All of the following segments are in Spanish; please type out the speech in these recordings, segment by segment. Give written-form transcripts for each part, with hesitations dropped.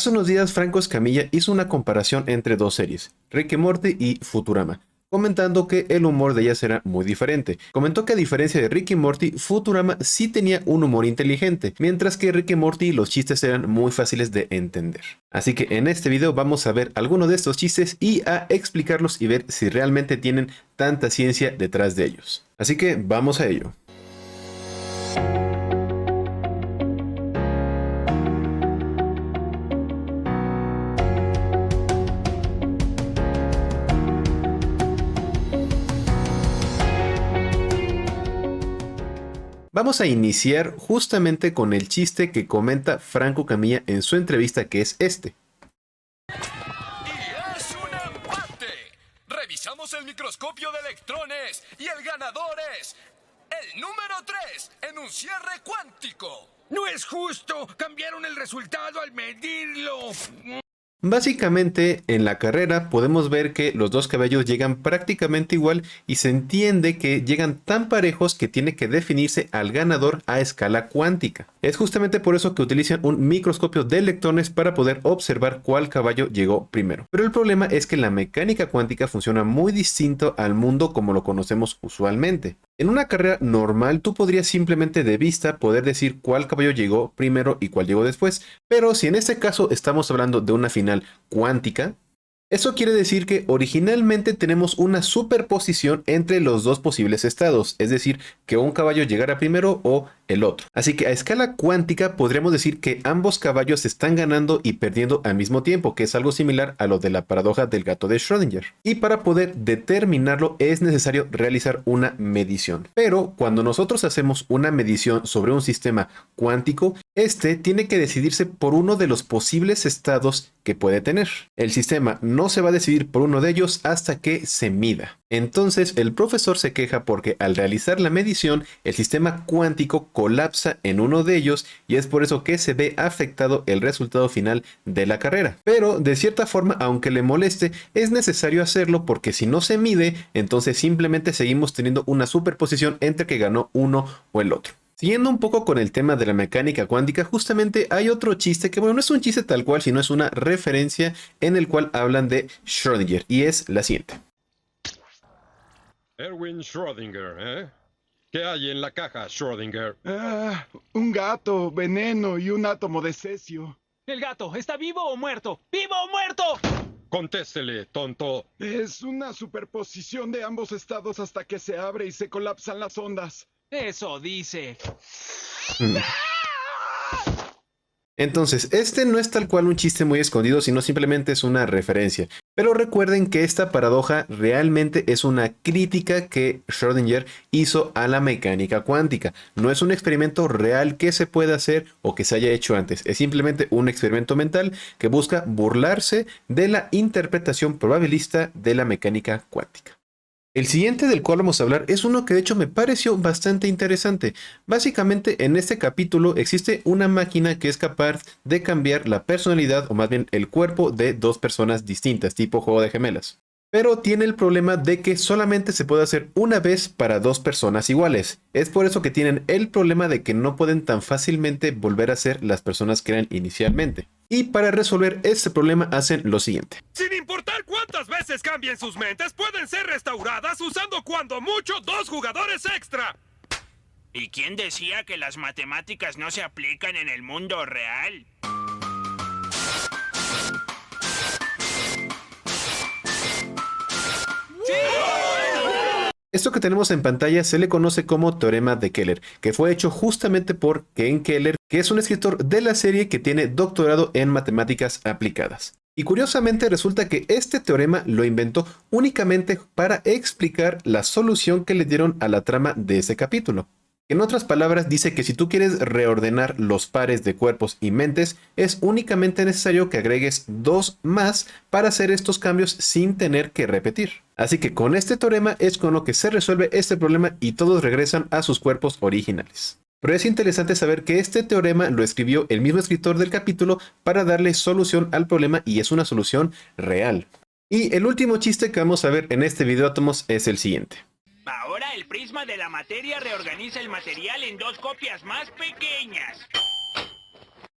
Hace unos días Franco Escamilla hizo una comparación entre dos series, Rick y Morty y Futurama, comentando que el humor de ellas era muy diferente. Comentó que a diferencia de Rick y Morty, Futurama sí tenía un humor inteligente, mientras que Rick y Morty los chistes eran muy fáciles de entender. Así que en este video vamos a ver algunos de estos chistes y a explicarlos y ver si realmente tienen tanta ciencia detrás de ellos. Así que vamos a ello. Vamos a iniciar justamente con el chiste que comenta Franco Escamilla en su entrevista, que es este. Y es un empate. Revisamos el microscopio de electrones y el ganador es el número 3 en un cierre cuántico. ¡No es justo! ¡Cambiaron el resultado al medirlo! Básicamente, en la carrera podemos ver que los dos caballos llegan prácticamente igual y se entiende que llegan tan parejos que tiene que definirse al ganador a escala cuántica. Es justamente por eso que utilizan un microscopio de electrones para poder observar cuál caballo llegó primero. Pero el problema es que la mecánica cuántica funciona muy distinto al mundo como lo conocemos usualmente. En una carrera normal tú podrías simplemente de vista poder decir cuál caballo llegó primero y cuál llegó después, pero si en este caso estamos hablando de una final cuántica, eso quiere decir que originalmente tenemos una superposición entre los dos posibles estados, es decir, que un caballo llegara primero o el otro. Así que a escala cuántica podríamos decir que ambos caballos están ganando y perdiendo al mismo tiempo, que es algo similar a lo de la paradoja del gato de Schrödinger. Y para poder determinarlo es necesario realizar una medición. Pero cuando nosotros hacemos una medición sobre un sistema cuántico, este tiene que decidirse por uno de los posibles estados que puede tener. El sistema no se va a decidir por uno de ellos hasta que se mida. Entonces el profesor se queja porque al realizar la medición el sistema cuántico colapsa en uno de ellos y es por eso que se ve afectado el resultado final de la carrera. Pero de cierta forma, aunque le moleste, es necesario hacerlo porque si no se mide, entonces simplemente seguimos teniendo una superposición entre que ganó uno o el otro. Siguiendo un poco con el tema de la mecánica cuántica, justamente hay otro chiste que, bueno, no es un chiste tal cual, sino es una referencia en el cual hablan de Schrödinger y es la siguiente. Erwin Schrödinger, ¿eh? ¿Qué hay en la caja, Schrödinger? Un gato, veneno y un átomo de cesio. ¿El gato está vivo o muerto? ¡Vivo o muerto! Contéstele, tonto. Es una superposición de ambos estados hasta que se abre y se colapsan las ondas. Eso dice. Entonces, este no es tal cual un chiste muy escondido, sino simplemente es una referencia. Pero recuerden que esta paradoja realmente es una crítica que Schrödinger hizo a la mecánica cuántica. No es un experimento real que se pueda hacer o que se haya hecho antes. Es simplemente un experimento mental que busca burlarse de la interpretación probabilista de la mecánica cuántica. El siguiente del cual vamos a hablar es uno que de hecho me pareció bastante interesante. Básicamente en este capítulo existe una máquina que es capaz de cambiar la personalidad o más bien el cuerpo de dos personas distintas, tipo juego de gemelas. Pero tiene el problema de que solamente se puede hacer una vez para dos personas iguales. Es por eso que tienen el problema de que no pueden tan fácilmente volver a ser las personas que eran inicialmente. Y para resolver este problema hacen lo siguiente. Sin importar cuántas veces cambien sus mentes, pueden ser restauradas usando cuando mucho 2 jugadores extra. ¿Y quién decía que las matemáticas no se aplican en el mundo real? Esto que tenemos en pantalla se le conoce como teorema de Keller, que fue hecho justamente por Ken Keller, que es un escritor de la serie que tiene doctorado en matemáticas aplicadas. Y curiosamente resulta que este teorema lo inventó únicamente para explicar la solución que le dieron a la trama de ese capítulo. En otras palabras, dice que si tú quieres reordenar los pares de cuerpos y mentes, es únicamente necesario que agregues 2 más para hacer estos cambios sin tener que repetir. Así que con este teorema es con lo que se resuelve este problema y todos regresan a sus cuerpos originales. Pero es interesante saber que este teorema lo escribió el mismo escritor del capítulo para darle solución al problema y es una solución real. Y el último chiste que vamos a ver en este video átomos es el siguiente. Ahora el prisma de la materia reorganiza el material en 2 copias más pequeñas.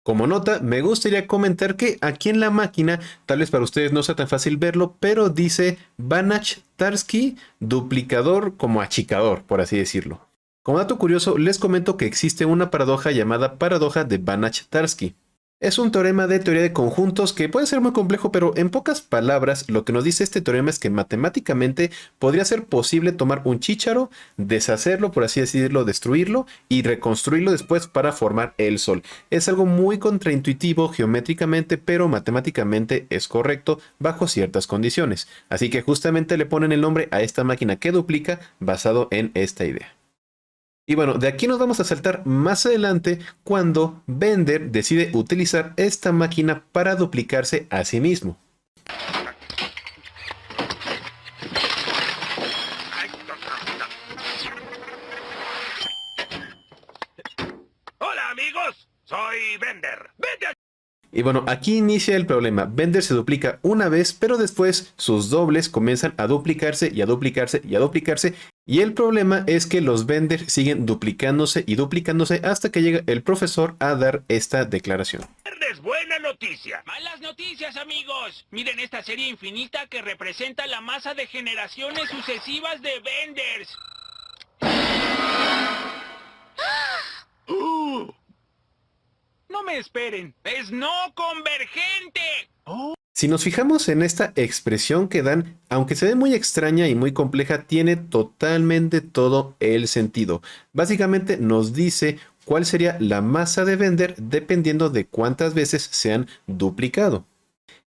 Como nota, me gustaría comentar que aquí en la máquina, tal vez para ustedes no sea tan fácil verlo, pero dice Banach-Tarski, duplicador como achicador, por así decirlo. Como dato curioso, les comento que existe una paradoja llamada paradoja de Banach-Tarski. Es un teorema de teoría de conjuntos que puede ser muy complejo, pero en pocas palabras lo que nos dice este teorema es que matemáticamente podría ser posible tomar un chícharo, deshacerlo, por así decirlo, destruirlo y reconstruirlo después para formar el Sol. Es algo muy contraintuitivo geométricamente, pero matemáticamente es correcto bajo ciertas condiciones. Así que justamente le ponen el nombre a esta máquina que duplica basado en esta idea. Y bueno, de aquí nos vamos a saltar más adelante cuando Bender decide utilizar esta máquina para duplicarse a sí mismo. Hola amigos, soy Bender. ¡Vete! Y bueno, aquí inicia el problema. Bender se duplica una vez, pero después sus dobles comienzan a duplicarse y a duplicarse y a duplicarse. Y el problema es que los Bender siguen duplicándose y duplicándose hasta que llega el profesor a dar esta declaración. Es buena noticia. Malas noticias, amigos. Miren esta serie infinita que representa la masa de generaciones sucesivas de Benders. No me esperen. ¡Es no convergente! Si nos fijamos en esta expresión que dan, aunque se ve muy extraña y muy compleja, tiene totalmente todo el sentido. Básicamente nos dice cuál sería la masa de Bender dependiendo de cuántas veces se han duplicado.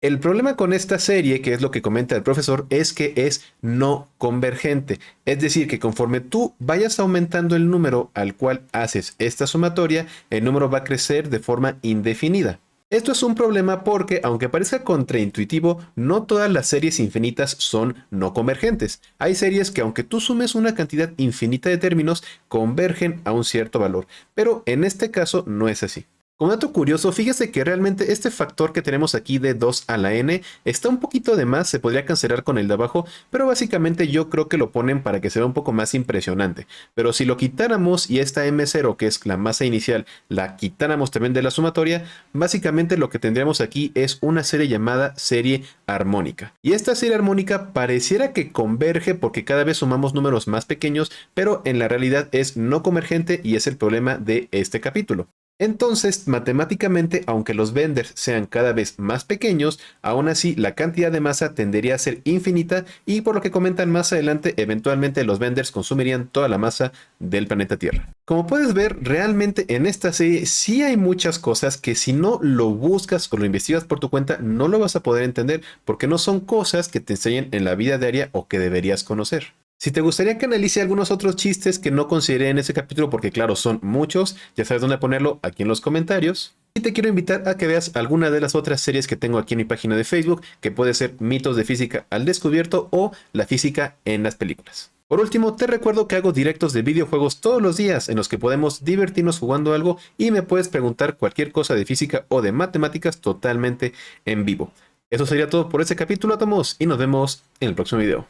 El problema con esta serie, que es lo que comenta el profesor, es que es no convergente. Es decir, que conforme tú vayas aumentando el número al cual haces esta sumatoria, el número va a crecer de forma indefinida. Esto es un problema porque, aunque parezca contraintuitivo, no todas las series infinitas son no convergentes. Hay series que, aunque tú sumes una cantidad infinita de términos, convergen a un cierto valor. Pero en este caso no es así. Como dato curioso, fíjese que realmente este factor que tenemos aquí de 2 a la n está un poquito de más, se podría cancelar con el de abajo, pero básicamente yo creo que lo ponen para que se vea un poco más impresionante. Pero si lo quitáramos y esta m0, que es la masa inicial, la quitáramos también de la sumatoria, básicamente lo que tendríamos aquí es una serie llamada serie armónica. Y esta serie armónica pareciera que converge porque cada vez sumamos números más pequeños, pero en la realidad es no convergente y es el problema de este capítulo. Entonces, matemáticamente, aunque los Benders sean cada vez más pequeños, aún así la cantidad de masa tendería a ser infinita y por lo que comentan más adelante, eventualmente los Benders consumirían toda la masa del planeta Tierra. Como puedes ver, realmente en esta serie sí hay muchas cosas que si no lo buscas o lo investigas por tu cuenta, no lo vas a poder entender porque no son cosas que te enseñen en la vida diaria o que deberías conocer. Si te gustaría que analice algunos otros chistes que no consideré en ese capítulo, porque claro, son muchos, ya sabes dónde ponerlo aquí en los comentarios. Y te quiero invitar a que veas alguna de las otras series que tengo aquí en mi página de Facebook, que puede ser Mitos de Física al Descubierto o La Física en las Películas. Por último, te recuerdo que hago directos de videojuegos todos los días en los que podemos divertirnos jugando algo y me puedes preguntar cualquier cosa de física o de matemáticas totalmente en vivo. Eso sería todo por este capítulo, átomos, y nos vemos en el próximo video.